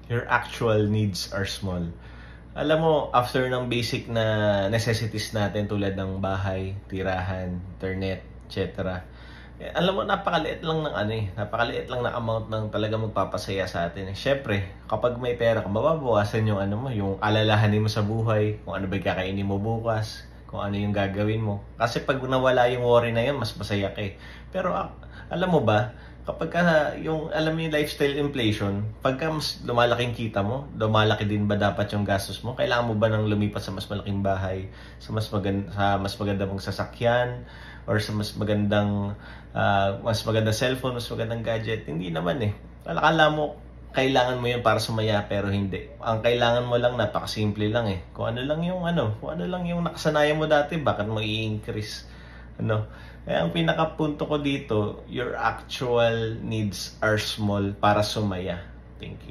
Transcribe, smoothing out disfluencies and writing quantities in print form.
your actual needs are small. Alam mo, after ng basic na necessities natin tulad ng bahay, tirahan, internet, etc. Alam mo, napakaliit lang ng napakaliit lang na amount ng talaga magpapasaya sa atin. Syempre, kapag may pera ka, mababawasan yung yung alalahanin mo sa buhay, kung ano ba yung kakainin mo bukas, kung ano yung gagawin mo. Kasi pag nawala yung worry na yun, mas masaya ka eh. Pero alam mo ba, kapag alam mo yung lifestyle inflation, pagka mas lumalaking kita mo, lumalaki din ba dapat yung gastos mo? Kailangan mo ba nang lumipat sa mas malaking bahay, sa mas maganda mong sasakyan, or sa mas magandang cellphone, mas magandang gadget? Hindi naman eh. Akala mo kailangan mo yun para sumaya, pero hindi. Ang kailangan mo lang, napakasimple lang eh. Kung ano lang yung nakasanayan mo dati, bakit mo i-increase? Kaya ang pinakapunto ko dito, your actual needs are small para sumaya. Thank you.